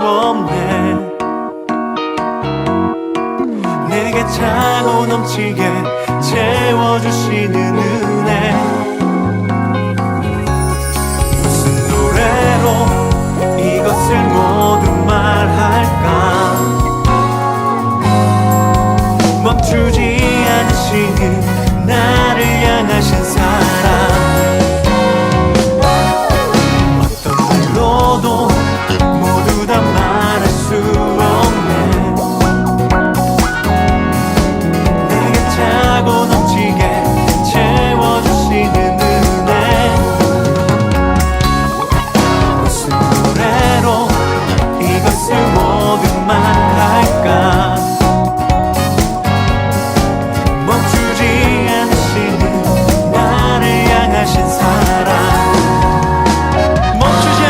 없네. 내게 차고 넘치게 채워주시는 은혜. 무슨 노래로 이것을 모두 말할까. 멈추지 않으시는 나를 향하신 사랑. 어떤 말로도 모두 다 말할 수 없네. 내게 차고 넘치게 채워주시는 은혜. 무슨 노래로 이것을 모두 말할까. 멈추지 않으시는 나를 향하신 사랑. 멈추지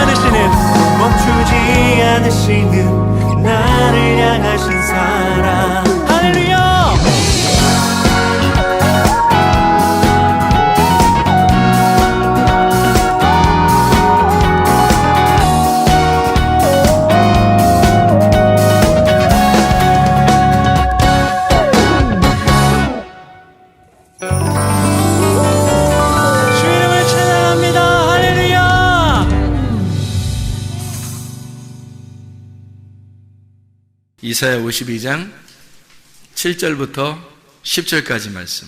않으시는 나를 향하신 사랑. 할렐루야! 주 이름을 찬양합니다. 할렐루야! 이사야 52장 7절부터 10절까지 말씀.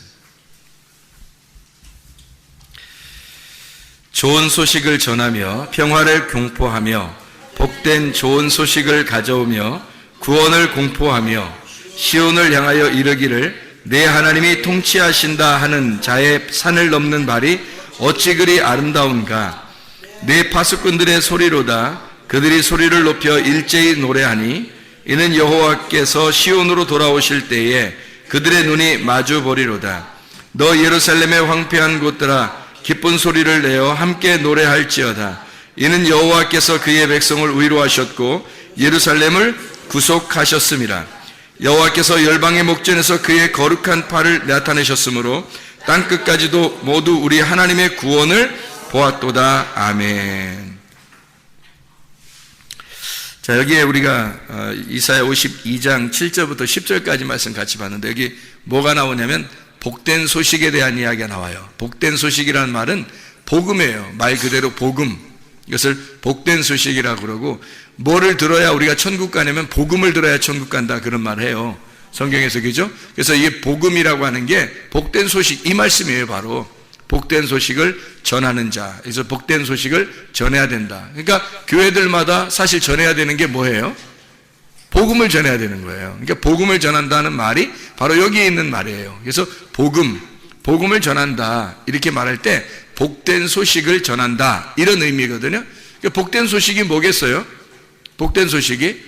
좋은 소식을 전하며 평화를 공포하며 복된 좋은 소식을 가져오며 구원을 공포하며 시온을 향하여 이르기를 내 하나님이 통치하신다 하는 자의 산을 넘는 말이 어찌 그리 아름다운가. 내 파수꾼들의 소리로다. 그들이 소리를 높여 일제히 노래하니 이는 여호와께서 시온으로 돌아오실 때에 그들의 눈이 마주 보리로다. 너 예루살렘의 황폐한 곳들아 기쁜 소리를 내어 함께 노래할지어다. 이는 여호와께서 그의 백성을 위로하셨고 예루살렘을 구속하셨음이라. 여호와께서 열방의 목전에서 그의 거룩한 팔을 나타내셨으므로 땅끝까지도 모두 우리 하나님의 구원을 보았도다. 아멘. 자, 여기에 우리가 이사야 52장 7절부터 10절까지 말씀 같이 봤는데 여기 뭐가 나오냐면 복된 소식에 대한 이야기가 나와요. 복된 소식이라는 말은 복음이에요. 말 그대로 복음. 이것을 복된 소식이라고 그러고, 뭐를 들어야 우리가 천국 가냐면 복음을 들어야 천국 간다, 그런 말을 해요. 성경에서. 그죠? 그래서 이게 복음이라고 하는 게 복된 소식, 이 말씀이에요. 바로 복된 소식을 전하는 자. 그래서 복된 소식을 전해야 된다. 그러니까 교회들마다 사실 전해야 되는 게 뭐예요? 복음을 전해야 되는 거예요. 그러니까 복음을 전한다는 말이 바로 여기에 있는 말이에요. 그래서 복음을 전한다, 이렇게 말할 때 복된 소식을 전한다, 이런 의미거든요. 그러니까 복된 소식이 뭐겠어요? 복된 소식이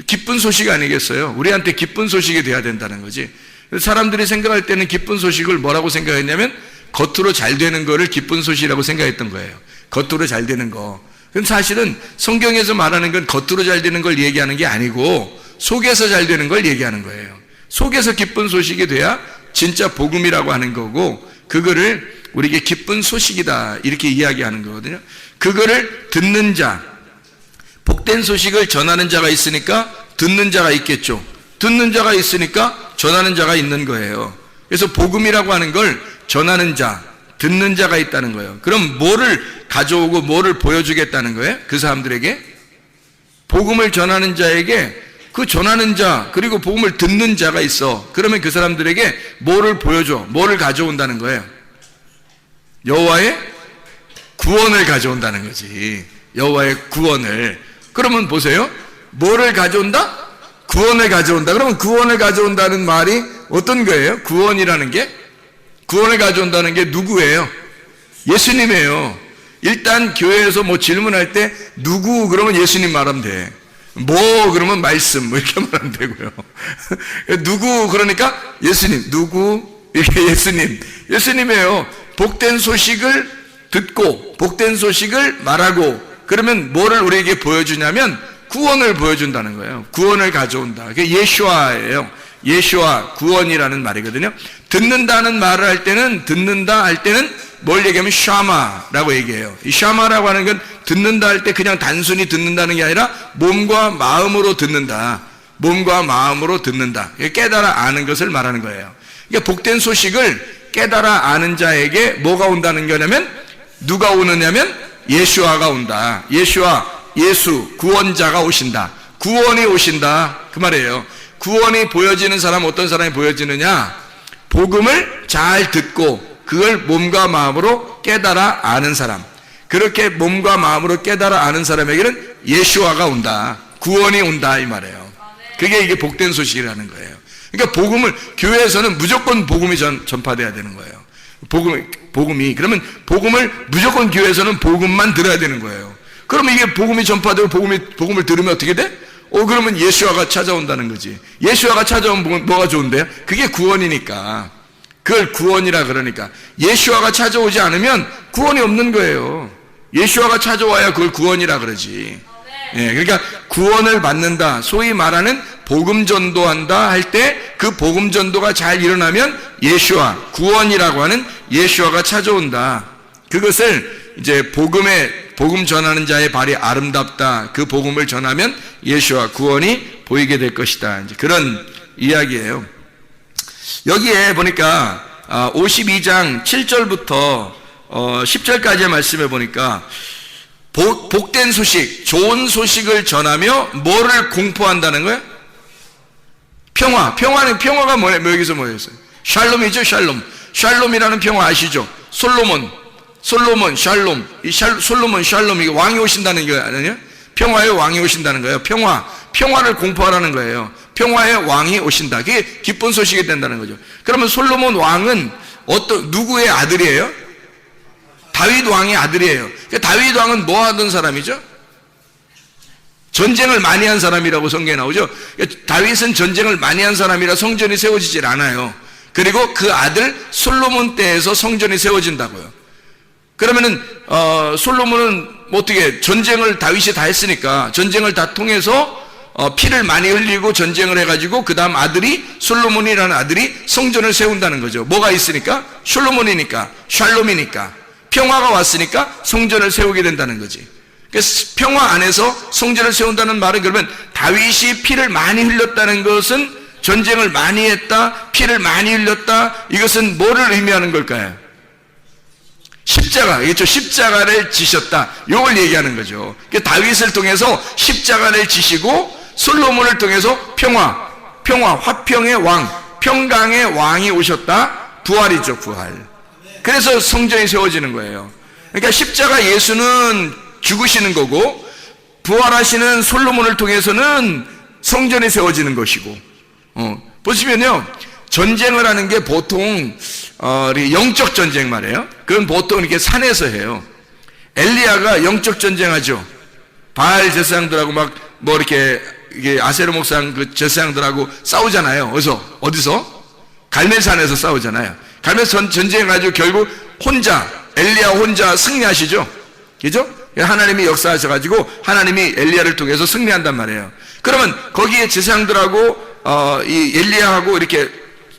기쁜 소식 아니겠어요? 우리한테 기쁜 소식이 돼야 된다는 거지. 사람들이 생각할 때는 기쁜 소식을 뭐라고 생각했냐면 겉으로 잘 되는 거를 기쁜 소식이라고 생각했던 거예요. 겉으로 잘 되는 거. 그럼 사실은 성경에서 말하는 건 겉으로 잘 되는 걸 얘기하는 게 아니고 속에서 잘 되는 걸 얘기하는 거예요. 속에서 기쁜 소식이 돼야 진짜 복음이라고 하는 거고, 그거를 우리에게 기쁜 소식이다, 이렇게 이야기하는 거거든요. 그거를 듣는 자, 복된 소식을 전하는 자가 있으니까 듣는 자가 있겠죠. 듣는 자가 있으니까 전하는 자가 있는 거예요. 그래서 복음이라고 하는 걸 전하는 자, 듣는 자가 있다는 거예요. 그럼 뭐를 가져오고 뭐를 보여주겠다는 거예요? 그 사람들에게 복음을 전하는 자에게 그 전하는 자, 그리고 복음을 듣는 자가 있어. 그러면 그 사람들에게 뭐를 보여줘? 뭐를 가져온다는 거예요? 여호와의 구원을 가져온다는 거지. 여호와의 구원을. 그러면 보세요. 뭐를 가져온다? 구원을 가져온다. 그러면 구원을 가져온다는 말이 어떤 거예요? 구원이라는 게? 구원을 가져온다는 게 누구예요? 예수님이에요. 일단 교회에서 뭐 질문할 때 누구 그러면 예수님 말하면 돼. 뭐 그러면 말씀 뭐 이렇게 말하면 되고요. 누구 그러니까 예수님, 누구 이게 예수님이에요. 복된 소식을 듣고 복된 소식을 말하고, 그러면 뭐를 우리에게 보여주냐면 구원을 보여준다는 거예요. 구원을 가져온다. 그게 예수아예요. 예수아, 구원이라는 말이거든요. 듣는다는 말을 할 때는, 듣는다 할 때는 뭘 얘기하면 샤마라고 얘기해요. 이 샤마라고 하는 건 듣는다 할 때 그냥 단순히 듣는다는 게 아니라 몸과 마음으로 듣는다. 몸과 마음으로 듣는다. 깨달아 아는 것을 말하는 거예요. 그러니까 복된 소식을 깨달아 아는 자에게 뭐가 온다는 거냐면, 누가 오느냐면 예수아가 온다. 예수 구원자가 오신다. 구원이 오신다 그 말이에요. 구원이 보여지는 사람, 어떤 사람이 보여지느냐? 복음을 잘 듣고 그걸 몸과 마음으로 깨달아 아는 사람. 그렇게 몸과 마음으로 깨달아 아는 사람에게는 예수아가 온다. 구원이 온다 이 말이에요. 그게 이게 복된 소식이라는 거예요. 그러니까 복음을, 교회에서는 무조건 복음이 전파돼야 되는 거예요. 복음이 그러면 복음을 무조건 교회에서는 복음만 들어야 되는 거예요. 그러면 이게 복음이 전파되고 복음을 들으면 어떻게 돼? 그러면 예수아가 찾아온다는 거지. 예수아가 찾아오면 뭐가 좋은데요? 그게 구원이니까. 그걸 구원이라 그러니까. 예수아가 찾아오지 않으면 구원이 없는 거예요. 예수아가 찾아와야 그걸 구원이라 그러지. 예, 그러니까 구원을 받는다, 소위 말하는 복음 전도한다 할 때 그 복음 전도가 잘 일어나면 예수아, 구원이라고 하는 예수아가 찾아온다. 그것을 이제 복음 전하는 자의 발이 아름답다. 그 복음을 전하면 예수아, 구원이 보이게 될 것이다. 이제 그런 이야기예요. 여기에 보니까 52장 7절부터 10절까지의 말씀에 보니까 복된 소식, 좋은 소식을 전하며 뭐를 공포한다는 거예요? 평화가 뭐예요? 여기서 뭐였어요? 샬롬이죠, 샬롬. 샬롬이라는 평화 아시죠? 솔로몬, 샬롬. 솔로몬, 샬롬, 이게 왕이 오신다는 거 아니에요? 평화의 왕이 오신다는 거예요. 평화를 공포하라는 거예요. 평화의 왕이 오신다. 그게 기쁜 소식이 된다는 거죠. 그러면 솔로몬 왕은 누구의 아들이에요? 다윗 왕의 아들이에요. 다윗 왕은 뭐 하던 사람이죠? 전쟁을 많이 한 사람이라고 성경에 나오죠. 다윗은 전쟁을 많이 한 사람이라 성전이 세워지질 않아요. 그리고 그 아들 솔로몬 때에서 성전이 세워진다고요. 그러면은 솔로몬은 어떻게 전쟁을 다윗이 다 했으니까 전쟁을 다 통해서 피를 많이 흘리고 전쟁을 해가지고 그 다음 아들이 솔로몬이라는 아들이 성전을 세운다는 거죠. 뭐가 있으니까? 솔로몬이니까, 샬롬이니까, 평화가 왔으니까 성전을 세우게 된다는 거지. 그래서 평화 안에서 성전을 세운다는 말은, 그러면 다윗이 피를 많이 흘렸다는 것은 전쟁을 많이 했다, 피를 많이 흘렸다, 이것은 뭐를 의미하는 걸까요? 십자가, 그렇죠? 십자가를 지셨다, 이걸 얘기하는 거죠. 다윗을 통해서 십자가를 지시고 솔로몬을 통해서 평화, 화평의 왕, 평강의 왕이 오셨다. 부활이죠, 부활. 그래서 성전이 세워지는 거예요. 그러니까 십자가 예수는 죽으시는 거고, 부활하시는 솔로몬을 통해서는 성전이 세워지는 것이고, 보시면요, 전쟁을 하는 게 보통 영적 전쟁 말이에요. 그건 보통 이렇게 산에서 해요. 엘리야가 영적 전쟁하죠. 바알 제사장들하고 이렇게 아세르 목상 그 제사장들하고 싸우잖아요. 어디서? 갈멜산에서 싸우잖아요. 갈멜산 전쟁해가지고 결국 엘리야 혼자 승리하시죠. 그죠? 하나님이 역사하셔가지고 하나님이 엘리야를 통해서 승리한단 말이에요. 그러면 거기에 제사장들하고 이 엘리야하고 이렇게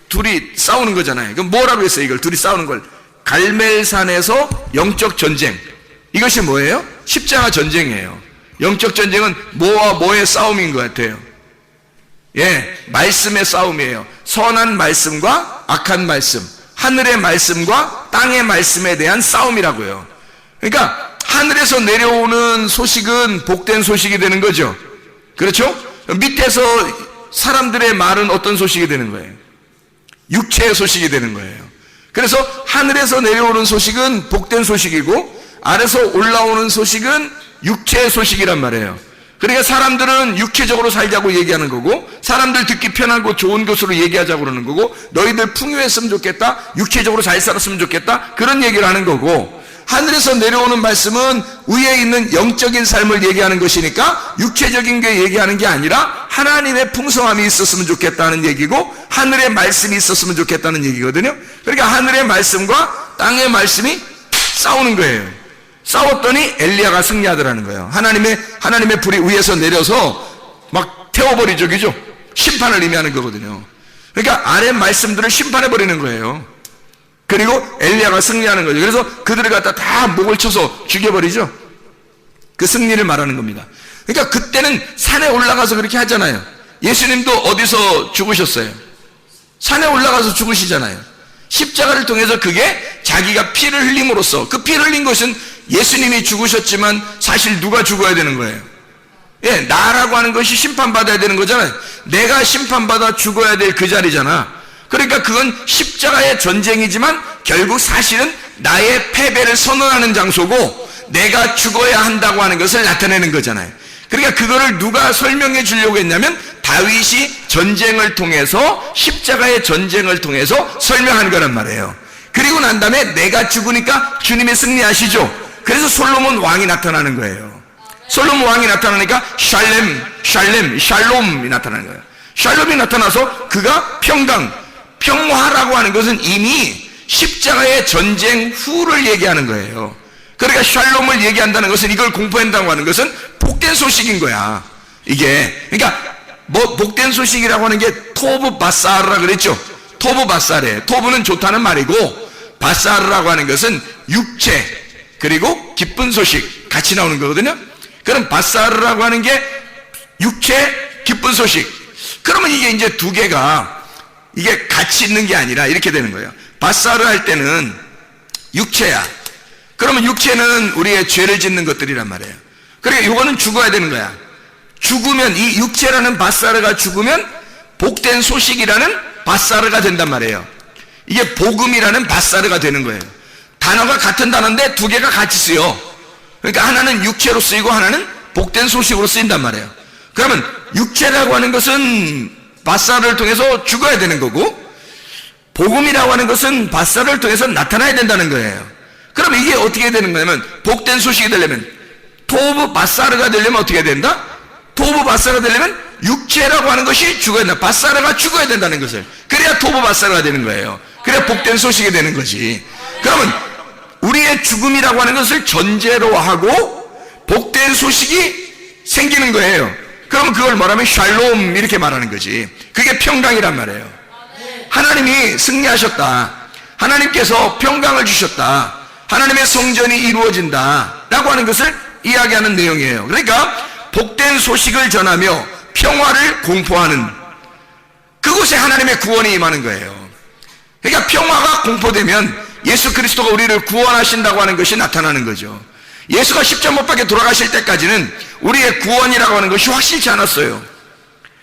둘이 싸우는 거잖아요. 그럼 뭐라고 했어요? 이걸 둘이 싸우는 걸 갈멜산에서 영적 전쟁. 이것이 뭐예요? 십자가 전쟁이에요. 영적 전쟁은 뭐와 뭐의 싸움인 것 같아요? 말씀의 싸움이에요. 선한 말씀과 악한 말씀, 하늘의 말씀과 땅의 말씀에 대한 싸움이라고요. 그러니까 하늘에서 내려오는 소식은 복된 소식이 되는 거죠. 그렇죠? 밑에서 사람들의 말은 어떤 소식이 되는 거예요? 육체의 소식이 되는 거예요. 그래서 하늘에서 내려오는 소식은 복된 소식이고, 아래서 올라오는 소식은 육체의 소식이란 말이에요. 그러니까 사람들은 육체적으로 살자고 얘기하는 거고, 사람들 듣기 편하고 좋은 것으로 얘기하자고 그러는 거고, 너희들 풍요했으면 좋겠다, 육체적으로 잘 살았으면 좋겠다, 그런 얘기를 하는 거고, 하늘에서 내려오는 말씀은 위에 있는 영적인 삶을 얘기하는 것이니까 육체적인 게 얘기하는 게 아니라 하나님의 풍성함이 있었으면 좋겠다는 얘기고, 하늘의 말씀이 있었으면 좋겠다는 얘기거든요. 그러니까 하늘의 말씀과 땅의 말씀이 싸우는 거예요. 싸웠더니 엘리야가 승리하더라는 거예요. 하나님의 불이 위에서 내려서 막 태워버리죠. 그죠? 심판을 의미하는 거거든요. 그러니까 아래 말씀들을 심판해버리는 거예요. 그리고 엘리야가 승리하는 거죠. 그래서 그들을 갖다 다 목을 쳐서 죽여버리죠. 그 승리를 말하는 겁니다. 그러니까 그때는 산에 올라가서 그렇게 하잖아요. 예수님도 어디서 죽으셨어요? 산에 올라가서 죽으시잖아요. 십자가를 통해서 그게 자기가 피를 흘림으로써, 그 피를 흘린 것은 예수님이 죽으셨지만 사실 누가 죽어야 되는 거예요? 예, 나라고 하는 것이 심판받아야 되는 거잖아요. 내가 심판받아 죽어야 될 그 자리잖아. 그러니까 그건 십자가의 전쟁이지만 결국 사실은 나의 패배를 선언하는 장소고 내가 죽어야 한다고 하는 것을 나타내는 거잖아요. 그러니까 그거를 누가 설명해 주려고 했냐면 다윗이 전쟁을 통해서, 십자가의 전쟁을 통해서 설명한 거란 말이에요. 그리고 난 다음에 내가 죽으니까 주님이 승리하시죠. 그래서 솔로몬 왕이 나타나는 거예요. 솔로몬 왕이 나타나니까 샬롬이 나타나는 거예요. 샬롬이 나타나서 그가 평화라고 하는 것은 이미 십자가의 전쟁 후를 얘기하는 거예요. 그러니까 샬롬을 얘기한다는 것은, 이걸 공포한다고 하는 것은 복된 소식인 거야. 이게 그러니까 복된 소식이라고 하는 게 토브 바사르라 그랬죠. 토브 바사르, 토브는 좋다는 말이고 바사르라고 하는 것은 육체 그리고 기쁜 소식 같이 나오는 거거든요. 그럼 바사르라고 하는 게 육체, 기쁜 소식. 그러면 이게 이제 두 개가 이게 같이 있는 게 아니라 이렇게 되는 거예요. 바사르 할 때는 육체야. 그러면 육체는 우리의 죄를 짓는 것들이란 말이에요. 그러니까 이거는 죽어야 되는 거야. 죽으면, 이 육체라는 바사르가 죽으면 복된 소식이라는 바사르가 된단 말이에요. 이게 복음이라는 바사르가 되는 거예요. 단어가 같은 단어인데 두 개가 같이 쓰여. 그러니까 하나는 육체로 쓰이고 하나는 복된 소식으로 쓰인단 말이에요. 그러면 육체라고 하는 것은 바사르를 통해서 죽어야 되는 거고, 복음이라고 하는 것은 바사르를 통해서 나타나야 된다는 거예요. 그럼 이게 어떻게 되는 거냐면, 복된 소식이 되려면, 토브 바사르가 되려면 어떻게 된다? 토브 바사르가 되려면 육체라고 하는 것이 죽어야 된다. 바사르가 죽어야 된다는 것을. 그래야 토브 바사르가 되는 거예요. 그래야 복된 소식이 되는 거지. 그러면 우리의 죽음이라고 하는 것을 전제로 하고 복된 소식이 생기는 거예요. 그러면 그걸 말하면 샬롬 이렇게 말하는 거지. 그게 평강이란 말이에요. 하나님이 승리하셨다. 하나님께서 평강을 주셨다. 하나님의 성전이 이루어진다 라고 하는 것을 이야기하는 내용이에요. 그러니까 복된 소식을 전하며 평화를 공포하는, 그곳에 하나님의 구원이 임하는 거예요. 그러니까 평화가 공포되면 예수 그리스도가 우리를 구원하신다고 하는 것이 나타나는 거죠. 예수가 십자가 못 박혀 돌아가실 때까지는 우리의 구원이라고 하는 것이 확실치 않았어요.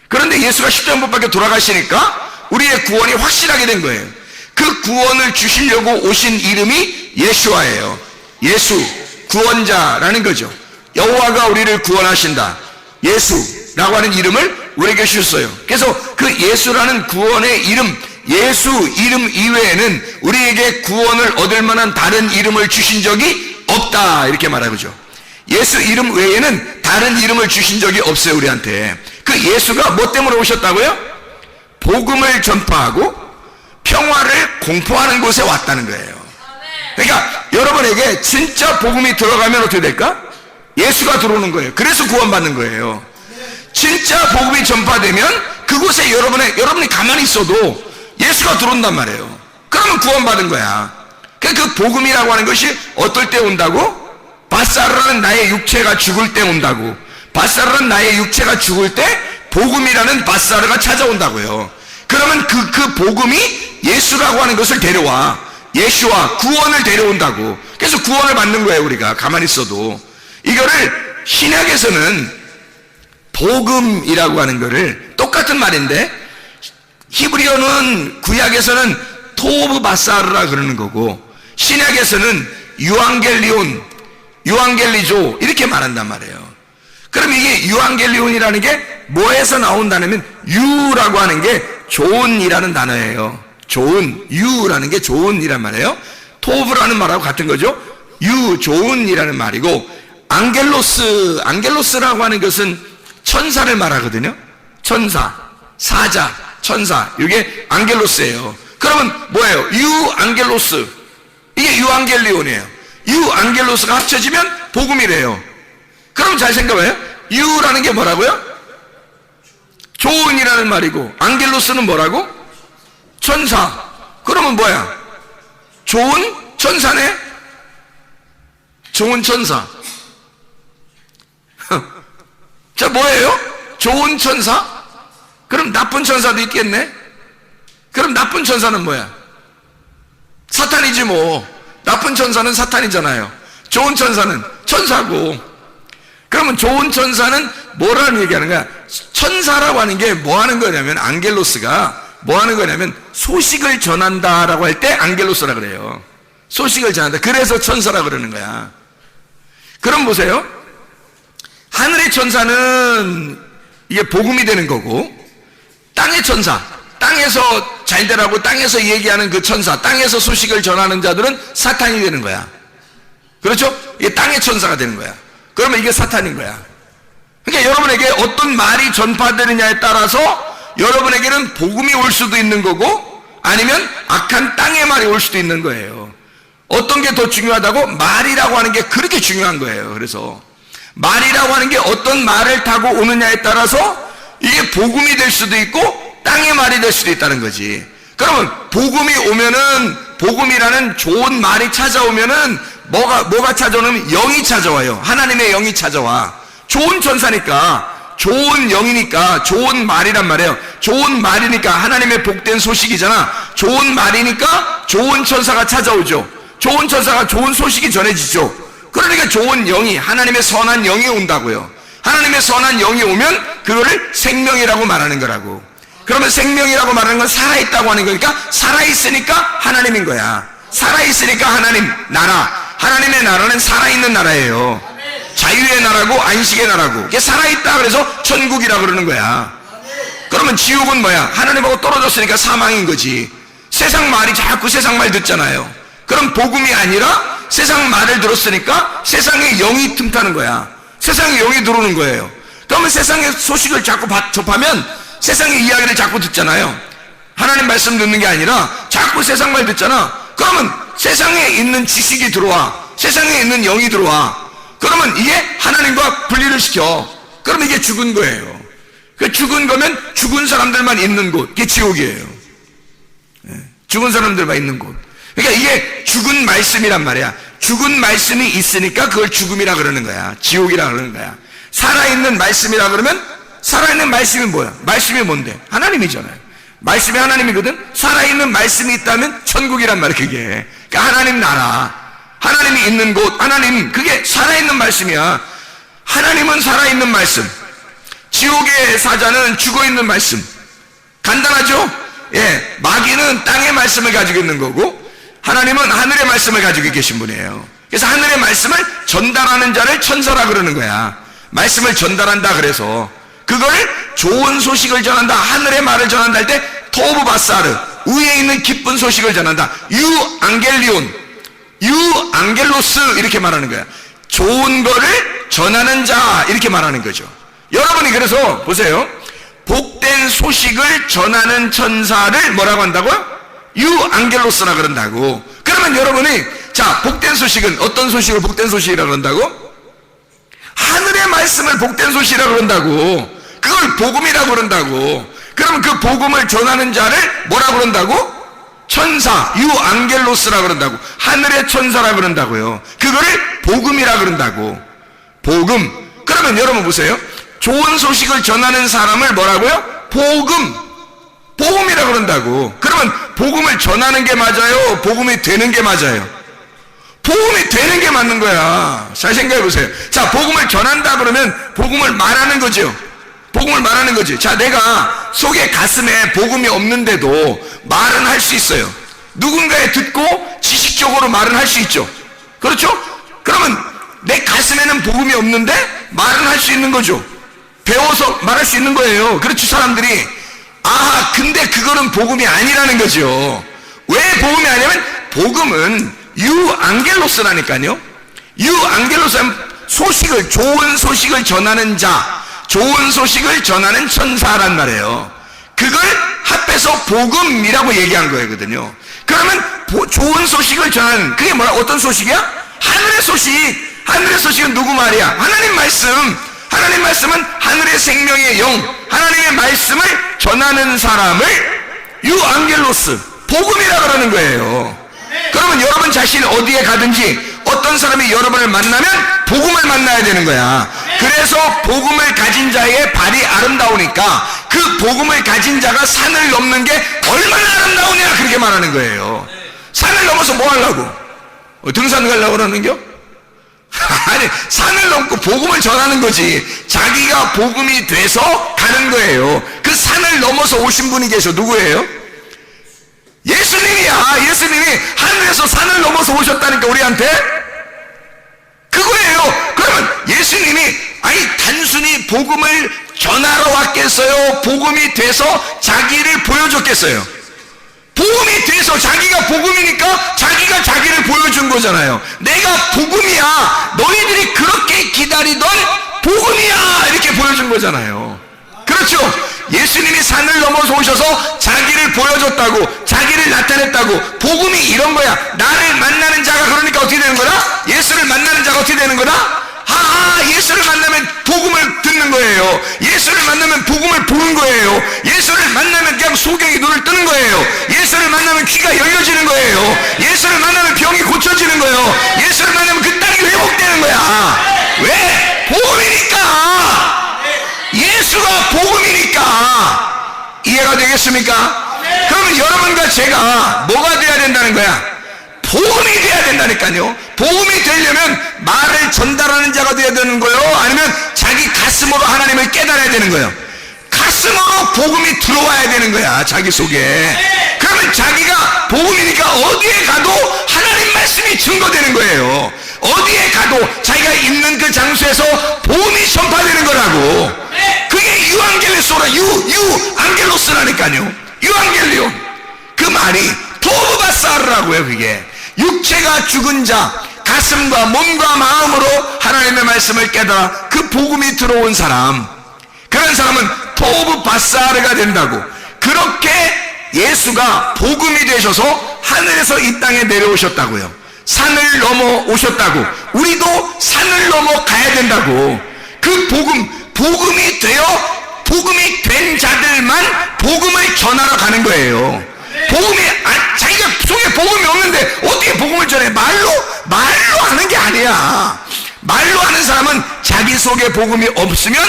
그런데 예수가 십자가 못 박혀 돌아가시니까 우리의 구원이 확실하게 된 거예요. 그 구원을 주시려고 오신 이름이 예수아예요. 예수, 구원자라는 거죠. 여호와가 우리를 구원하신다. 예수라고 하는 이름을 우리에게 주셨어요. 그래서 그 예수라는 구원의 이름, 예수 이름 이외에는 우리에게 구원을 얻을 만한 다른 이름을 주신 적이 없다 이렇게 말하죠. 예수 이름 외에는 다른 이름을 주신 적이 없어요. 우리한테. 그 예수가 뭐 때문에 오셨다고요? 복음을 전파하고 평화를 공포하는 곳에 왔다는 거예요. 그러니까 여러분에게 진짜 복음이 들어가면 어떻게 될까? 예수가 들어오는 거예요. 그래서 구원받는 거예요. 진짜 복음이 전파되면 그곳에 여러분이 가만히 있어도 예수가 들어온단 말이에요. 그러면 구원받은 거야. 그 복음이라고 하는 것이 어떨 때 온다고? 바사르라는 나의 육체가 죽을 때 온다고. 바사르라는 나의 육체가 죽을 때 복음이라는 바사르가 찾아온다고요. 그러면 그 복음이 예수라고 하는 것을 데려와. 예수와 구원을 데려온다고. 그래서 구원을 받는 거예요. 우리가 가만히 있어도. 이거를 신약에서는 복음이라고 하는 거를, 똑같은 말인데 히브리어는 구약에서는 토브 바사르라 그러는 거고 신약에서는 유앙겔리조 이렇게 말한단 말이에요. 그럼 이게 유앙겔리온이라는 게 뭐에서 나온다냐면 유라고 하는 게 좋은이라는 단어예요. 좋은, 유라는 게 좋은이란 말이에요. 토브라는 말하고 같은 거죠. 좋은이라는 말이고, 안겔로스라고 하는 것은 천사를 말하거든요. 천사, 사자, 천사, 이게 안겔로스예요. 그러면 뭐예요? 유앙겔로스, 이게 유앙겔리온이에요. 유앙겔로스가 합쳐지면 복음이래요. 그럼 잘 생각해요. 유라는 게 뭐라고요? 좋은이라는 말이고, 안겔로스는 뭐라고? 천사. 그러면 뭐야? 좋은 천사네? 좋은 천사. 자, 뭐예요? 좋은 천사? 그럼 나쁜 천사도 있겠네? 그럼 나쁜 천사는 뭐야? 사탄이지 뭐. 나쁜 천사는 사탄이잖아요. 좋은 천사는 천사고. 그러면 좋은 천사는 뭐라는 얘기하는 거야? 천사라고 하는 게 뭐 하는 거냐면, 앙겔로스가 뭐 하는 거냐면 소식을 전한다라고 할 때 앙겔로스라 그래요. 소식을 전한다. 그래서 천사라 그러는 거야. 그럼 보세요. 하늘의 천사는 이게 복음이 되는 거고, 땅의 천사, 땅에서 잘 되라고 땅에서 얘기하는 그 천사, 땅에서 소식을 전하는 자들은 사탄이 되는 거야. 그렇죠? 이게 땅의 천사가 되는 거야. 그러면 이게 사탄인 거야. 그러니까 여러분에게 어떤 말이 전파되느냐에 따라서 여러분에게는 복음이 올 수도 있는 거고, 아니면 악한 땅의 말이 올 수도 있는 거예요. 어떤 게 더 중요하다고? 말이라고 하는 게 그렇게 중요한 거예요. 그래서 말이라고 하는 게 어떤 말을 타고 오느냐에 따라서 이게 복음이 될 수도 있고 땅의 말이 될 수도 있다는 거지. 그러면 복음이 오면은, 복음이라는 좋은 말이 찾아오면은 뭐가 찾아오냐면 영이 찾아와요. 하나님의 영이 찾아와. 좋은 천사니까, 좋은 영이니까 좋은 말이란 말이에요. 좋은 말이니까 하나님의 복된 소식이잖아. 좋은 말이니까 좋은 천사가 찾아오죠. 좋은 천사가 좋은 소식이 전해지죠. 그러니까 좋은 영이, 하나님의 선한 영이 온다고요. 하나님의 선한 영이 오면 그거를 생명이라고 말하는 거라고. 그러면 생명이라고 말하는 건 살아있다고 하는 거니까, 살아있으니까 하나님인 거야. 살아있으니까 하나님 나라. 하나님의 나라는 살아있는 나라예요. 자유의 나라고 안식의 나라고. 이게 살아있다 그래서 천국이라 그러는 거야. 그러면 지옥은 뭐야? 하나님하고 떨어졌으니까 사망인 거지. 세상 말이 자꾸 세상 말 듣잖아요. 그럼 복음이 아니라 세상 말을 들었으니까 세상의 영이 틈타는 거야. 세상의 영이 들어오는 거예요. 그러면 세상의 소식을 자꾸 접하면 세상의 이야기를 자꾸 듣잖아요. 하나님 말씀 듣는 게 아니라 자꾸 세상 말 듣잖아. 그러면 세상에 있는 지식이 들어와. 세상에 있는 영이 들어와. 그러면 이게 하나님과 분리를 시켜. 그러면 이게 죽은 거예요. 그 죽은 거면 죽은 사람들만 있는 곳, 이게 지옥이에요. 죽은 사람들만 있는 곳. 그러니까 이게 죽은 말씀이란 말이야. 죽은 말씀이 있으니까 그걸 죽음이라 그러는 거야. 지옥이라 그러는 거야. 살아있는 말씀이라 그러면, 살아있는 말씀이 뭐야? 말씀이 뭔데? 하나님이잖아요. 말씀이 하나님이거든. 살아있는 말씀이 있다면 천국이란 말이야. 그게 그러니까 하나님 나라, 하나님이 있는 곳, 하나님, 그게 살아있는 말씀이야. 하나님은 살아있는 말씀, 지옥의 사자는 죽어있는 말씀. 간단하죠? 예, 마귀는 땅의 말씀을 가지고 있는 거고, 하나님은 하늘의 말씀을 가지고 계신 분이에요. 그래서 하늘의 말씀을 전달하는 자를 천사라 그러는 거야. 말씀을 전달한다 그래서 그걸 좋은 소식을 전한다, 하늘의 말을 전한다 할 때 토브 바사르, 위에 있는 기쁜 소식을 전한다. 유앙겔리온, 유앙겔로스 이렇게 말하는 거야. 좋은 거를 전하는 자 이렇게 말하는 거죠. 여러분이 그래서 보세요. 복된 소식을 전하는 천사를 뭐라고 한다고요? 유앙겔로스라 그런다고. 그러면 여러분이, 자, 복된 소식은 어떤 소식을 복된 소식이라 그런다고? 하늘의 말씀을 복된 소식이라 그런다고. 그걸 복음이라고 그런다고. 그러면 그 복음을 전하는 자를 뭐라 그런다고? 천사, 유앙겔로스라 그런다고. 하늘의 천사라 그런다고요. 그거를 복음이라 그런다고. 복음. 그러면 여러분 보세요. 좋은 소식을 전하는 사람을 뭐라고요? 복음이라 그런다고. 그러면 복음을 전하는 게 맞아요? 복음이 되는 게 맞아요? 복음이 되는 게 맞는 거야. 잘 생각해 보세요. 자, 복음을 전한다 그러면 복음을 말하는 거죠. 복음을 말하는 거지. 자, 내가 속에 가슴에 복음이 없는데도 말은 할 수 있어요. 누군가에 듣고 지식적으로 말은 할 수 있죠. 그렇죠? 그러면 내 가슴에는 복음이 없는데 말은 할 수 있는 거죠. 배워서 말할 수 있는 거예요. 그렇죠, 사람들이. 아, 근데 그거는 복음이 아니라는 거죠. 왜 복음이 아니냐면 복음은 유앙겔로스라니까요. 유앙겔로스는 소식을, 좋은 소식을 전하는 자, 좋은 소식을 전하는 천사란 말이에요. 그걸 합해서 복음이라고 얘기한 거거든요. 그러면 좋은 소식을 전하는, 그게 뭐야? 어떤 소식이야? 하늘의 소식. 하늘의 소식은 누구 말이야? 하나님 말씀. 하나님 말씀은 하늘의 생명의 영, 하나님의 말씀을 전하는 사람을 유앙겔로스, 복음이라 그러는 거예요. 그러면 여러분 자신이 어디에 가든지 어떤 사람이 여러분을 만나면 복음을 만나야 되는 거야. 그래서 복음을 가진 자의 발이 아름다우니까 그 복음을 가진 자가 산을 넘는 게 얼마나 아름다우냐 그렇게 말하는 거예요. 산을 넘어서 뭐 하려고? 등산 가려고 그러는겨? 아니, 산을 넘고 복음을 전하는 거지. 자기가 복음이 돼서 가는 거예요. 그 산을 넘어서 오신 분이 계셔. 누구예요? 예수님이야. 예수님이 하늘에서 산을 넘어서 오셨다니까 우리한테. 그거예요. 그러면 예수님이 단순히 복음을 전하러 왔겠어요? 복음이 돼서 자기를 보여줬겠어요? 복음이 돼서 자기가 복음이니까 자기가 자기를 보여준 거잖아요. 내가 복음이야. 너희들이 그렇게 기다리던 복음이야. 이렇게 보여준 거잖아요. 그렇죠? 예수님이 산을 넘어서 오셔서 자기를 보여줬다고, 자기를 나타냈다고. 복음이 이런 거야. 나를 만나는 자가 그러니까 어떻게 되는 거다? 예수를 만나는 자가 어떻게 되는 거다? 예수를 만나면 복음을 듣는 거예요. 예수를 만나면 복음을 보는 거예요. 예수를 만나면 그냥 소경이 눈을 뜨는 거예요. 예수를 만나면 귀가 열려지는 거예요. 예수를 만나면 병이 고쳐지는 거예요. 예수를 만나면 그 땅이 회복되는 거야. 왜? 복음이니까. 예수가 복음이니까. 이해가 되겠습니까? 그러면 여러분과 제가 뭐가 돼야 된다는 거야? 복음이 돼야 된다니까요. 복음이 되려면 말을 전달하는 자가 돼야 되는 거예요? 아니면 자기 가슴으로 하나님을 깨달아야 되는 거예요? 가슴으로 복음이 들어와야 되는 거야, 자기 속에. 그러면 자기가 복음이니까 어디에 가도 하나님 말씀이 증거되는 거예요. 어디에 가도 자기가 있는 그 장소에서 복음이 전파되는 거라고. 그게 유앙겔로스라, 유앙겔로스라니까요. 유앙겔리오. 그 말이 토브바사르라고요. 그게 육체가 죽은 자, 가슴과 몸과 마음으로 하나님의 말씀을 깨달아 그 복음이 들어온 사람, 그런 사람은 토브바사르가 된다고. 그렇게 예수가 복음이 되셔서 하늘에서 이 땅에 내려오셨다고요. 산을 넘어 오셨다고. 우리도 산을 넘어 가야 된다고. 그 복음이 되어 복음이 된 자들만 복음을 전하러 가는 거예요. 복음이 자기가 속에 복음이 없는데 어떻게 복음을 전해? 말로 하는 게 아니야. 말로 하는 사람은 자기 속에 복음이 없으면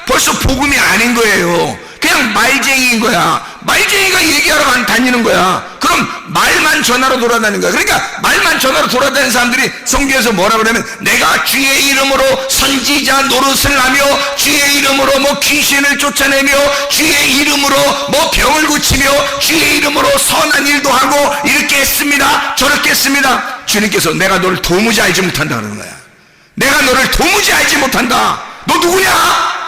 벌써 복음이 아닌 거예요. 그냥 말쟁이인 거야. 말쟁이가 얘기하러 다니는 거야. 그럼 말만 전하러 돌아다니는 거야. 그러니까 말만 전하러 돌아다니는 사람들이 성경에서 뭐라 그러면 내가 주의 이름으로 선지자 노릇을 하며 주의 이름으로 뭐 귀신을 쫓아내며 주의 이름으로 뭐 병을 고치며 주의 이름으로 선한 일도 하고 이렇게 했습니다, 저렇게 했습니다. 주님께서 내가 너를 도무지 알지 못한다 그러는 거야. 내가 너를 도무지 알지 못한다. 너 누구냐?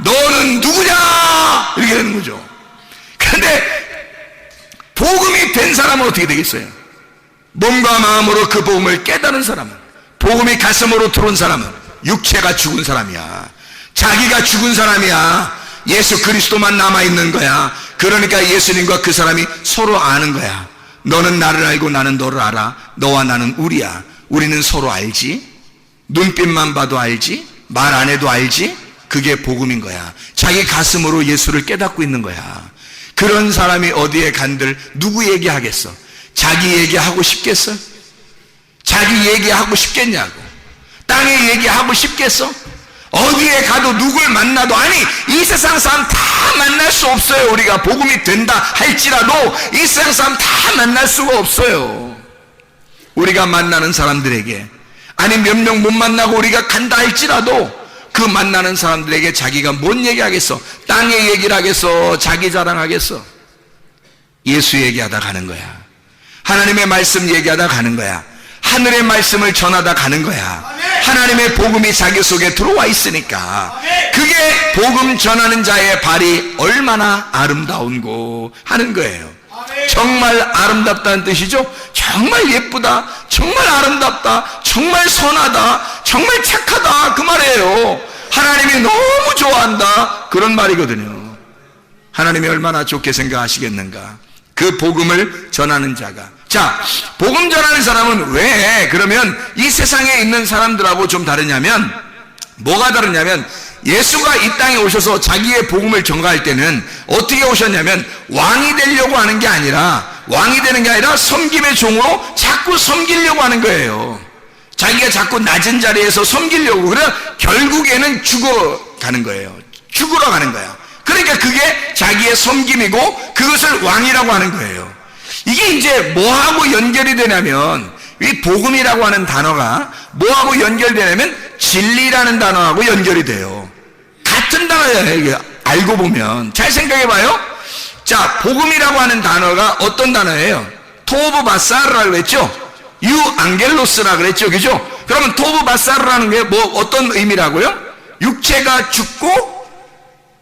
너는 누구냐? 이렇게 되는 거죠. 그런데 복음이 된 사람은 어떻게 되겠어요? 몸과 마음으로 그 복음을 깨달은 사람은, 복음이 가슴으로 들어온 사람은 육체가 죽은 사람이야. 자기가 죽은 사람이야. 예수 그리스도만 남아있는 거야. 그러니까 예수님과 그 사람이 서로 아는 거야. 너는 나를 알고 나는 너를 알아. 너와 나는 우리야. 우리는 서로 알지. 눈빛만 봐도 알지. 말 안 해도 알지. 그게 복음인 거야. 자기 가슴으로 예수를 깨닫고 있는 거야. 그런 사람이 어디에 간들 누구 얘기하겠어? 자기 얘기하고 싶겠어? 자기 얘기하고 싶겠냐고. 땅에 얘기하고 싶겠어? 어디에 가도 누굴 만나도, 아니 이 세상 사람 다 만날 수 없어요. 우리가 복음이 된다 할지라도 이 세상 사람 다 만날 수가 없어요. 우리가 만나는 사람들에게, 아니 몇 명 못 만나고 우리가 간다 할지라도 그 만나는 사람들에게 자기가 뭔 얘기하겠어? 땅의 얘기를 하겠어? 자기 자랑하겠어? 예수 얘기하다 가는 거야. 하나님의 말씀 얘기하다 가는 거야. 하늘의 말씀을 전하다 가는 거야. 하나님의 복음이 자기 속에 들어와 있으니까. 그게 복음 전하는 자의 발이 얼마나 아름다운고 하는 거예요. 정말 아름답다는 뜻이죠. 정말 예쁘다, 정말 아름답다, 정말 선하다, 정말 착하다, 그 말이에요. 하나님이 너무 좋아한다, 그런 말이거든요. 하나님이 얼마나 좋게 생각하시겠는가. 그 복음을 전하는 자가. 자, 복음 전하는 사람은 왜 그러면 이 세상에 있는 사람들하고 좀 다르냐면, 뭐가 다르냐면, 예수가 이 땅에 오셔서 자기의 복음을 전가할 때는 어떻게 오셨냐면 왕이 되려고 하는 게 아니라, 왕이 되는 게 아니라 섬김의 종으로 자꾸 섬기려고 하는 거예요. 자기가 자꾸 낮은 자리에서 섬기려고. 그래 결국에는 죽어가는 거예요. 죽으러 가는 거야. 그러니까 그게 자기의 섬김이고 그것을 왕이라고 하는 거예요. 이게 이제 뭐하고 연결이 되냐면, 이 복음이라고 하는 단어가 뭐하고 연결되냐면 진리라는 단어하고 연결이 돼요. 같은 단어예요. 이게 알고 보면. 잘 생각해 봐요. 자, 복음이라고 하는 단어가 어떤 단어예요? 토브 바사르라고 했죠? 유앙겔로스라 그랬죠. 그죠? 그러면 토브 바사르라는 게 뭐 어떤 의미라고요? 육체가 죽고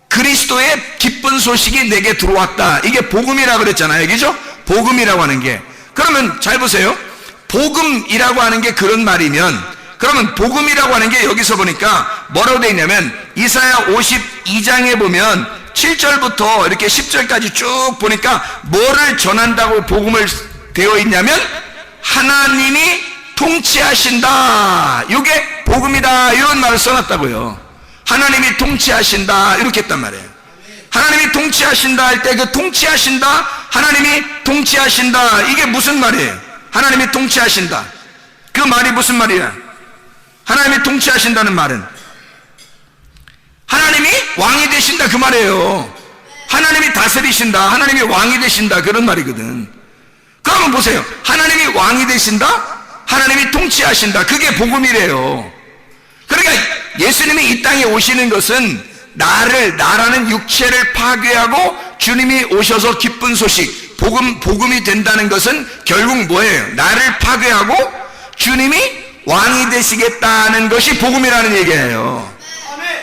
그리스도의 기쁜 소식이 내게 들어왔다. 이게 복음이라고 그랬잖아요. 그죠? 복음이라고 하는 게. 그러면 잘 보세요. 복음이라고 하는 게 그런 말이면, 그러면 복음이라고 하는 게 여기서 보니까 뭐라고 되어 있냐면, 이사야 52장에 보면 7절부터 이렇게 10절까지 쭉 보니까 뭐를 전한다고 복음을 되어 있냐면, 하나님이 통치하신다. 이게 복음이다. 이런 말을 써놨다고요. 하나님이 통치하신다. 이렇게 했단 말이에요. 하나님이 통치하신다 할 때 그 통치하신다, 하나님이 통치하신다, 이게 무슨 말이에요? 하나님이 통치하신다. 그 말이 무슨 말이야? 하나님이 통치하신다는 말은 하나님이 왕이 되신다 그 말이에요. 하나님이 다스리신다, 하나님이 왕이 되신다, 그런 말이거든. 그러면 보세요. 하나님이 왕이 되신다, 하나님이 통치하신다, 그게 복음이래요. 그러니까 예수님이 이 땅에 오시는 것은 나라는 육체를 파괴하고 주님이 오셔서 기쁜 소식, 복음이 된다는 것은 결국 뭐예요? 나를 파괴하고 주님이 왕이 되시겠다는 것이 복음이라는 얘기예요.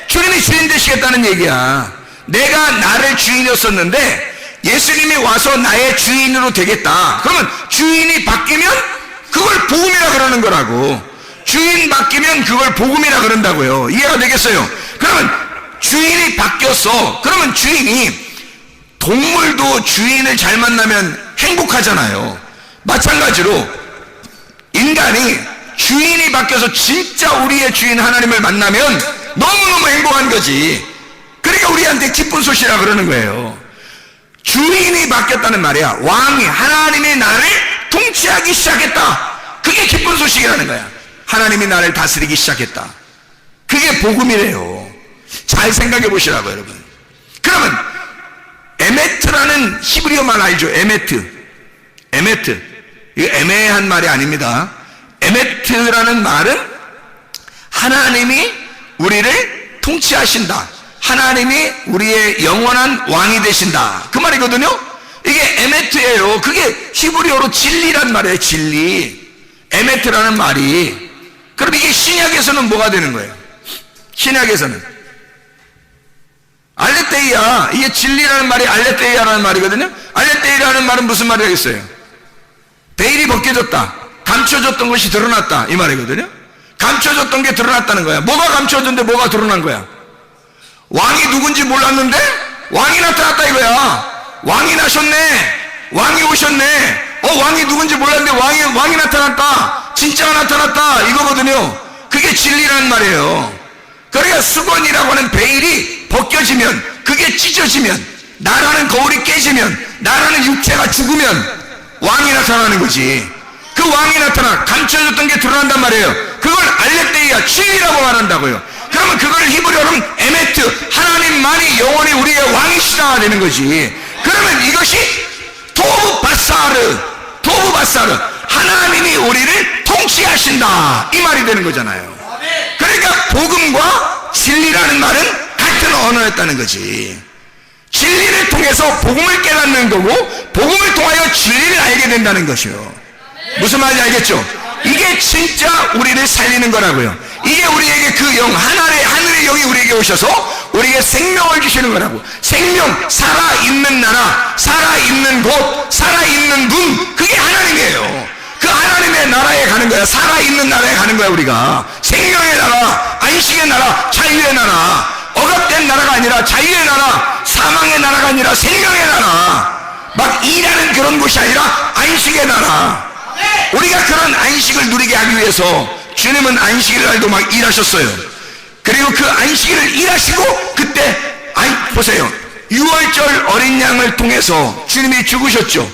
주님이 주인 되시겠다는 얘기야. 내가 나를 주인이었었는데 예수님이 와서 나의 주인으로 되겠다. 그러면 주인이 바뀌면 그걸 복음이라 그러는 거라고. 주인 바뀌면 그걸 복음이라 그런다고요. 이해가 되겠어요? 그러면 주인이 바뀌었어. 그러면 주인이, 동물도 주인을 잘 만나면 행복하잖아요. 마찬가지로 인간이 주인이 바뀌어서 진짜 우리의 주인 하나님을 만나면 너무너무 행복한 거지. 그러니까 우리한테 기쁜 소식이라 그러는 거예요. 주인이 바뀌었다는 말이야. 왕이, 하나님이 나를 통치하기 시작했다. 그게 기쁜 소식이라는 거야. 하나님이 나를 다스리기 시작했다. 그게 복음이래요. 잘 생각해 보시라고 여러분. 그러면 에메트라는 히브리어 말 알죠? 에메트. 이거 애매한 말이 아닙니다. 에메트라는 말은 하나님이 우리를 통치하신다, 하나님이 우리의 영원한 왕이 되신다, 그 말이거든요. 이게 에메트예요. 그게 히브리어로 진리란 말이에요. 진리. 에메트라는 말이. 그럼 이게 신약에서는 뭐가 되는 거예요? 신약에서는 알레테이야. 이게 진리라는 말이 알레테이야라는 말이거든요. 알레테이라는 말은 무슨 말이겠어요? 베일이 벗겨졌다, 감춰졌던 것이 드러났다, 이 말이거든요. 감춰졌던 게 드러났다는 거야. 뭐가 감춰졌는데 뭐가 드러난 거야? 왕이 누군지 몰랐는데 왕이 나타났다 이거야. 왕이 나셨네, 왕이 오셨네. 왕이 누군지 몰랐는데 왕이 나타났다, 진짜가 나타났다, 이거거든요. 그게 진리라는 말이에요. 그러니까 수건이라고 하는 베일이 벗겨지면, 그게 찢어지면, 나라는 거울이 깨지면, 나라는 육체가 죽으면 왕이 나타나는 거지. 그 왕이 나타나 감춰졌던 게 드러난단 말이에요. 그걸 알레테이야, 진리라고 말한다고요. 그러면 그걸 히브리어로는 에메트, 하나님만이 영원히 우리의 왕이시다 되는 거지. 그러면 이것이 토브 바사르, 하나님이 우리를 통치하신다, 이 말이 되는 거잖아요. 그러니까 복음과 진리라는 말은 같은 언어였다는 거지. 진리를 통해서 복음을 깨닫는 거고, 복음을 통하여 진리를 알게 된다는 것이요. 무슨 말인지 알겠죠? 이게 진짜 우리를 살리는 거라고요. 이게 우리에게 그 영, 하늘의 영이 우리에게 오셔서 우리에게 생명을 주시는 거라고. 생명, 살아있는 나라, 살아있는 곳, 살아있는 분, 그게 하나님이에요. 그 하나님의 나라에 가는 거야. 살아있는 나라에 가는 거야. 우리가 생명의 나라, 안식의 나라, 자유의 나라, 억압된 나라가 아니라 자유의 나라, 사망의 나라가 아니라 생명의 나라, 막 일하는 그런 곳이 아니라 안식의 나라. 우리가 그런 안식을 누리게 하기 위해서 주님은 안식일 날도 막 일하셨어요. 그리고 그 안식일을 일하시고, 그때 보세요, 6월절 어린 양을 통해서 주님이 죽으셨죠.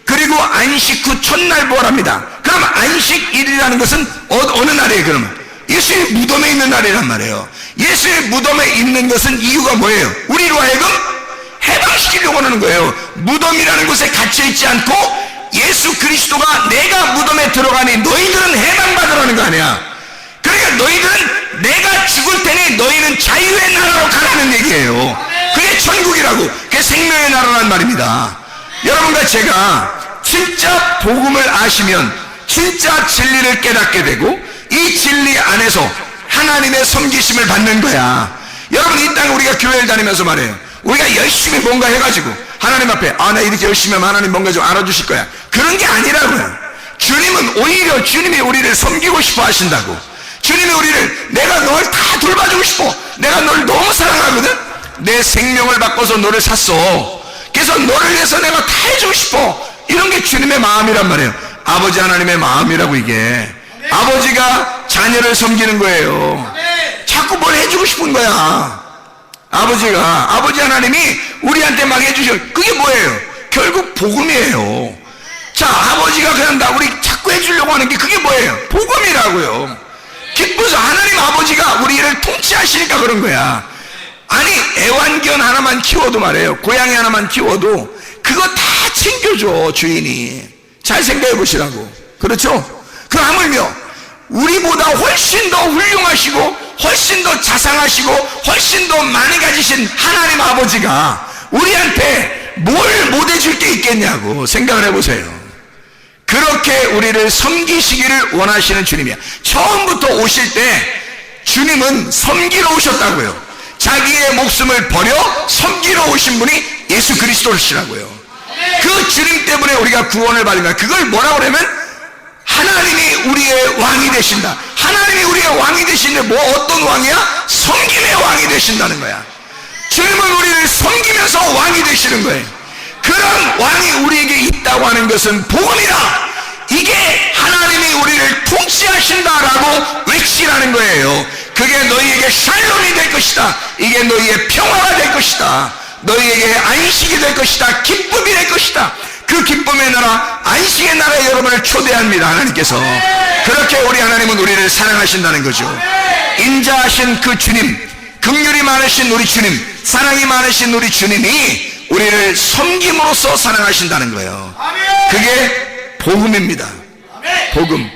그리고 안식 후 첫날 부활합니다. 그럼 안식일이라는 것은 어느 날이에요? 그러면 예수의 무덤에 있는 날이란 말이에요. 예수의 무덤에 있는 것은 이유가 뭐예요? 우리로 하여금 해방시키려고 하는 거예요. 무덤이라는 곳에 갇혀있지 않고 예수 그리스도가 내가 무덤에 들어가니 너희들은 해방받으라는 거 아니야. 그러니까 너희들은 내가 죽을 테니 너희는 자유의 나라로 가라는 얘기예요. 그게 천국이라고, 그게 생명의 나라란 말입니다. 여러분과 제가 진짜 복음을 아시면 진짜 진리를 깨닫게 되고 이 진리 안에서 하나님의 섬기심을 받는 거야. 여러분, 이 땅에 우리가 교회를 다니면서 말해요, 우리가 열심히 뭔가 해가지고 하나님 앞에 나 이렇게 열심히 하면 하나님 뭔가 좀 알아주실 거야, 그런 게 아니라고요. 주님은 오히려 주님이 우리를 섬기고 싶어 하신다고. 주님이 우리를, 내가 널 다 돌봐주고 싶어, 내가 널 너무 사랑하거든, 내 생명을 바꿔서 너를 샀어, 그래서 너를 위해서 내가 다 해주고 싶어, 이런 게 주님의 마음이란 말이에요. 아버지 하나님의 마음이라고. 이게 아버지가 자녀를 섬기는 거예요. 자꾸 뭘 해주고 싶은 거야. 아버지 하나님이 우리한테 막 해주셔. 그게 뭐예요? 결국 복음이에요. 자, 아버지가 그냥 우리 자꾸 해주려고 하는 게 그게 뭐예요? 복음이라고요. 기뻐서 하나님 아버지가 우리를 통치하시니까 그런 거야. 아니, 애완견 하나만 키워도 말이에요, 고양이 하나만 키워도 그거 다 챙겨줘, 주인이. 잘 생각해 보시라고. 그렇죠? 그 하물며 우리보다 훨씬 더 훌륭하시고 훨씬 더 자상하시고 훨씬 더 많이 가지신 하나님 아버지가 우리한테 뭘 못해줄 게 있겠냐고 생각을 해보세요. 그렇게 우리를 섬기시기를 원하시는 주님이야. 처음부터 오실 때 주님은 섬기러 오셨다고요. 자기의 목숨을 버려 섬기러 오신 분이 예수 그리스도시라고요. 그 주님 때문에 우리가 구원을 받는 거야. 그걸 뭐라고 그러면 하나님이 우리의 왕이 되신다. 하나님이 우리의 왕이 되시는데 뭐 어떤 왕이야? 섬김의 왕이 되신다는 거야. 주님은 우리를 섬기면서 왕이 되시는 거예요. 그런 왕이 우리에게 있다고 하는 것은 복음이다. 이게 하나님이 우리를 통치하신다라고 외치라는 거예요. 그게 너희에게 샬롬이 될 것이다. 이게 너희의 평화가 될 것이다. 너희에게 안식이 될 것이다. 기쁨이 될 것이다. 그 기쁨의 나라, 안식의 나라에 여러분을 초대합니다. 하나님께서. 그렇게 우리 하나님은 우리를 사랑하신다는 거죠. 인자하신 그 주님, 긍휼이 많으신 우리 주님, 사랑이 많으신 우리 주님이 우리를 섬김으로써 사랑하신다는 거예요. 그게 복음입니다. 복음.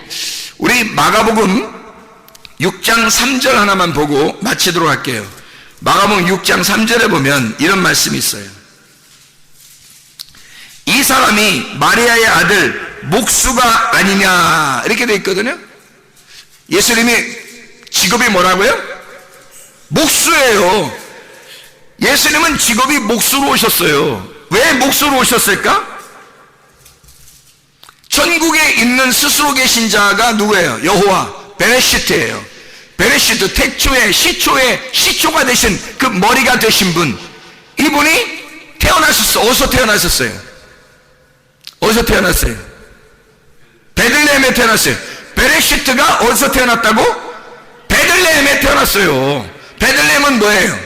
우리 마가복음 6장 3절 하나만 보고 마치도록 할게요. 마가복음 6장 3절에 보면 이런 말씀이 있어요. 이 사람이 마리아의 아들 목수가 아니냐, 이렇게 돼 있거든요. 예수님이 직업이 뭐라고요? 목수예요. 예수님은 직업이 목수로 오셨어요. 왜 목수로 오셨을까? 전국에 있는 스스로 계신 자가 누구예요? 여호와 베레시트예요. 베레시트, 태초에 시초가 되신 그 머리가 되신 분, 이분이 태어나셨어. 어디서 태어나셨어요? 어디서 태어났어요? 베들레헴에 태어났어요. 베레시트가 어디서 태어났다고? 베들레헴에 태어났어요. 베들레헴은 뭐예요?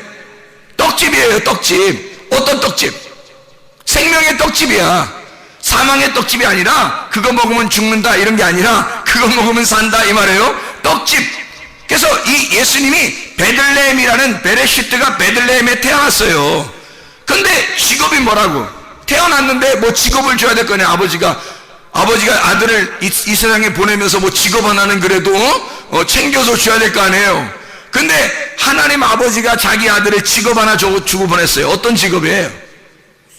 떡집이에요. 떡집. 어떤 떡집? 생명의 떡집이야. 사망의 떡집이 아니라 그거 먹으면 죽는다 이런 게 아니라 그거 먹으면 산다 이 말이에요. 떡집. 그래서 이 예수님이 베들레헴이라는, 베레시트가 베들레헴에 태어났어요. 근데 직업이 뭐라고? 태어났는데 뭐 직업을 줘야 될 거냐. 아버지가 아들을 이 세상에 보내면서 뭐 직업 하나는 그래도 챙겨서 줘야 될 거 아니에요. 근데 하나님 아버지가 자기 아들의 직업 하나 주고 보냈어요. 어떤 직업이에요?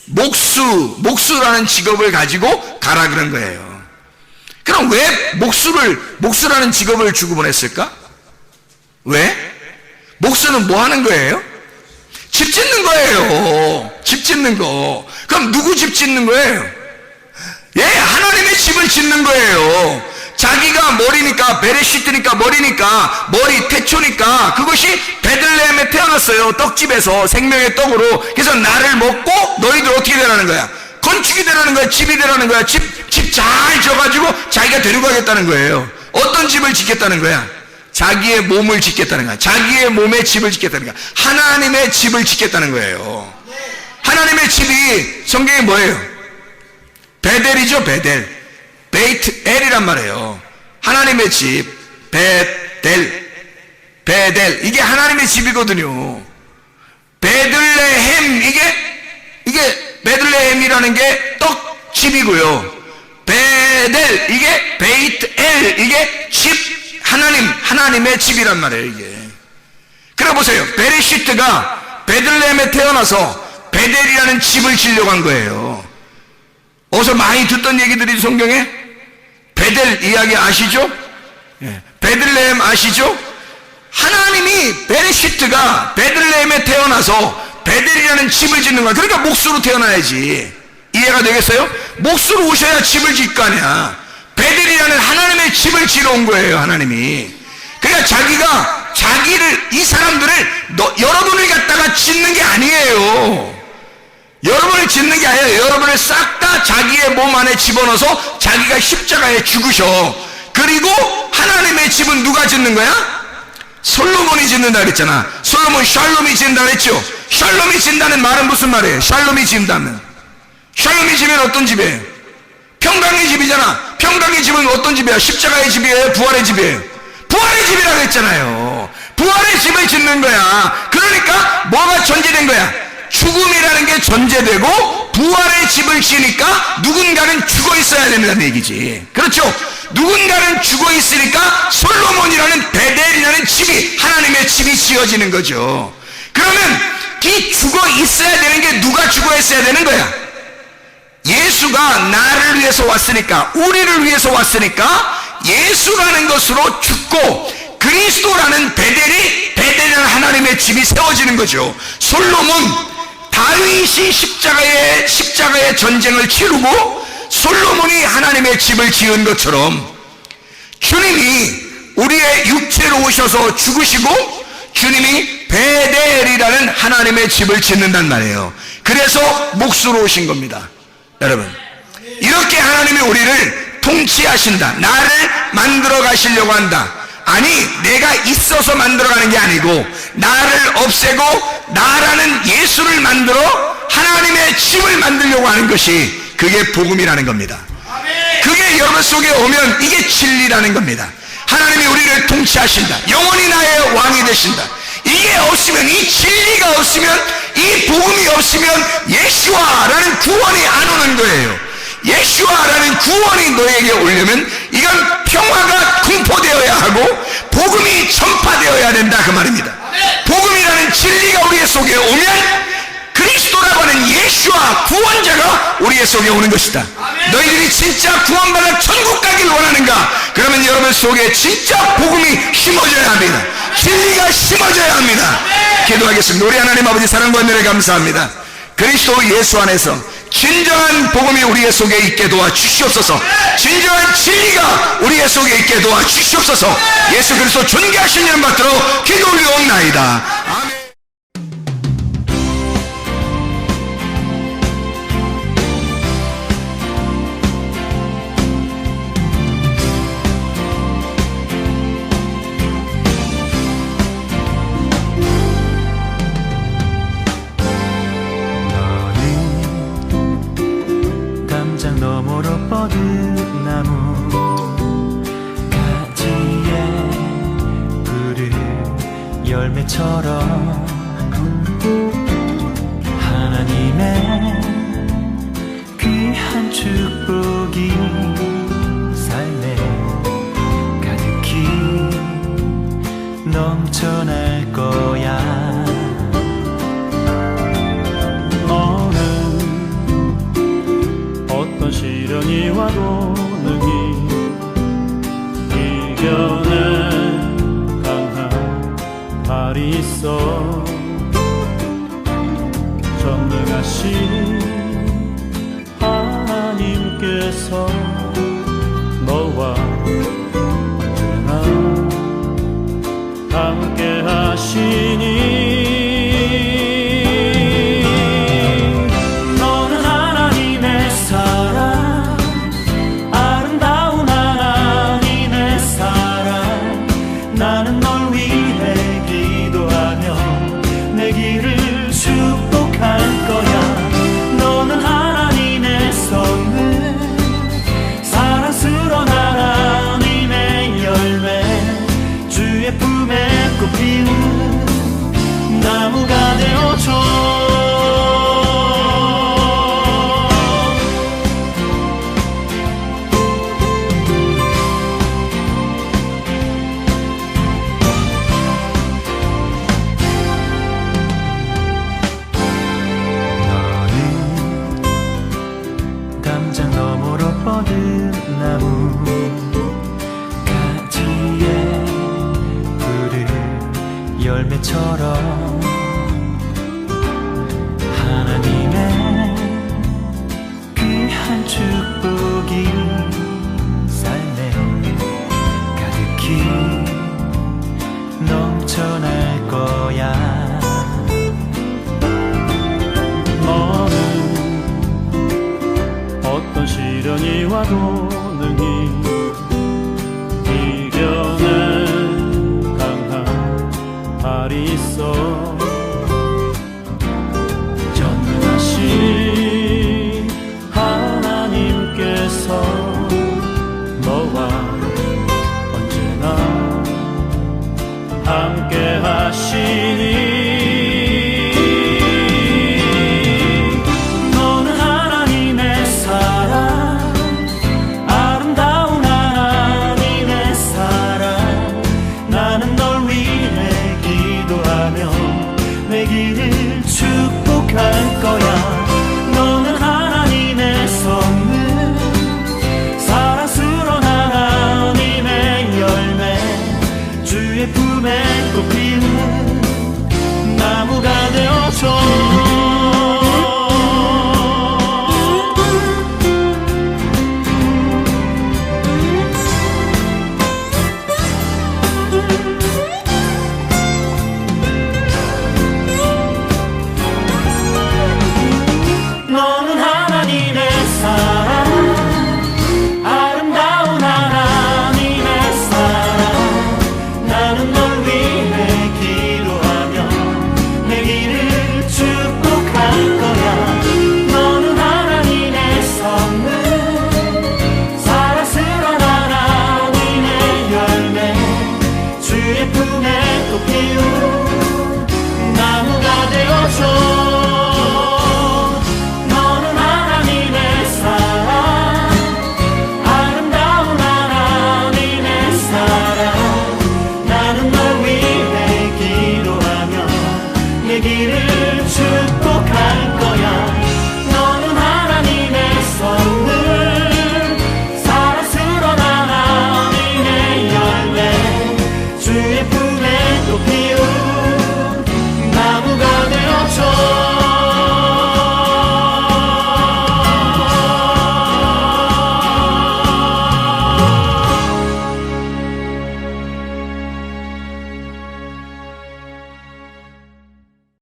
목수라는 직업을 가지고 가라 그런 거예요. 그럼 왜 목수라는 직업을 주고 보냈을까? 왜? 목수는 뭐 하는 거예요? 집 짓는 거예요. 집 짓는 거. 그럼 누구 집 짓는 거예요? 예, 하나님의 집을 짓는 거예요. 자기가 머리니까, 베레시트니까 머리니까, 머리 태초니까, 그것이 베들레헴에 태어났어요. 떡집에서 생명의 떡으로. 그래서 나를 먹고 너희들 어떻게 되라는 거야? 건축이 되라는 거야. 집이 되라는 거야. 집 잘 져가지고 자기가 데려가겠다는 거예요. 어떤 집을 짓겠다는 거야? 자기의 몸을 짓겠다는 거야. 자기의 몸의 집을 짓겠다는 거야. 하나님의 집을 짓겠다는 거예요. 하나님의 집이 성경에 뭐예요? 베델이죠, 베델. 베이트 엘이란 말이에요. 하나님의 집, 베델. 이게 하나님의 집이거든요. 베들레헴, 이게 베들레헴이라는 게 떡집이고요. 베델, 이게 베이트 엘, 이게 집, 하나님의 집이란 말이에요, 이게. 그래 보세요. 베레시트가 베들레헴에 태어나서 베델이라는 집을 지려고 한 거예요. 어서 많이 듣던 얘기들이 성경에 베델 이야기 아시죠? 베들레헴 아시죠? 하나님이 베레시트가 베들레헴에 태어나서 베델이라는 집을 짓는 거야. 그러니까 목수로 태어나야지. 이해가 되겠어요? 목수로 오셔야 집을 짓 거 아니야. 베델이라는 하나님의 집을 지러 온 거예요, 하나님이. 그러니까 이 사람들을 여러분을 갖다가 짓는 게 아니에요. 여러분을 짓는 게 아니에요. 여러분을 싹 다 자기의 몸 안에 집어넣어서 자기가 십자가에 죽으셔. 그리고 하나님의 집은 누가 짓는 거야? 솔로몬이 짓는다 그랬잖아. 솔로몬 샬롬이 짓는다 그랬죠. 샬롬이 짓는다는 말은 무슨 말이에요? 샬롬이 짓는다면 샬롬이 집은 어떤 집이에요? 평강의 집이잖아. 평강의 집은 어떤 집이야? 십자가의 집이에요? 부활의 집이에요? 부활의 집이라고 했잖아요. 부활의 집을 짓는 거야. 그러니까 뭐가 전제된 거야? 죽음이라는 게 전제되고 부활의 집을 지으니까 누군가는 죽어 있어야 된다는 얘기지. 그렇죠? 누군가는 죽어 있으니까 솔로몬이라는 베델이라는 집이, 하나님의 집이 지어지는 거죠. 그러면 이 죽어 있어야 되는 게 누가 죽어 있어야 되는 거야? 예수가 나를 위해서 왔으니까, 우리를 위해서 왔으니까 예수라는 것으로 죽고 그리스도라는 베델이라는 하나님의 집이 세워지는 거죠. 솔로몬, 다윗이 십자가의 전쟁을 치르고 솔로몬이 하나님의 집을 지은 것처럼 주님이 우리의 육체로 오셔서 죽으시고 주님이 베델이라는 하나님의 집을 짓는단 말이에요. 그래서 목수로 오신 겁니다. 여러분, 이렇게 하나님이 우리를 통치하신다. 나를 만들어 가시려고 한다. 아니, 내가 있어서 만들어가는 게 아니고 나를 없애고 나라는 예수를 만들어 하나님의 집을 만들려고 하는 것이, 그게 복음이라는 겁니다. 그게 여러분 속에 오면 이게 진리라는 겁니다. 하나님이 우리를 통치하신다. 영원히 나의 왕이 되신다. 이게 없으면, 이 진리가 없으면, 이 복음이 없으면 예수와라는 구원이 안 오는 거예요. 예수와라는 구원이 너에게 오려면 이건 평화가 공포되어야 하고 복음이 전파되어야 된다, 그 말입니다. 복음이라는 진리가 우리의 속에 오면 그리스도라고 하는 예수와 구원자가 우리의 속에 오는 것이다. 너희들이 진짜 구원받아 천국 가길 원하는가? 그러면 여러분 속에 진짜 복음이 심어져야 합니다. 진리가 심어져야 합니다. 기도하겠습니다. 우리 하나님 아버지, 사랑과 은혜를 감사합니다. 그리스도 예수 안에서 진정한 복음이 우리의 속에 있게 도와주시옵소서. 진정한 진리가 우리의 속에 있게 도와주시옵소서. 예수 그리스도 존귀하신 이름 받들어 기도 올리옵나이다. 아멘. 너머로 뻗은 나무 가지에 푸른 열매처럼 하나님의 귀한 축복이 삶에 가득히 넘쳐날 거야. 어떤 시련이 와도 능히 이겨낼 강한 발이 있어. 전능하신 하나님께서 너와 언제나 함께 하시니 것처럼 하나님의 귀한 축복이 삶에 가득히 넘쳐날 거야. 너는 어떤 시련이 와도 능히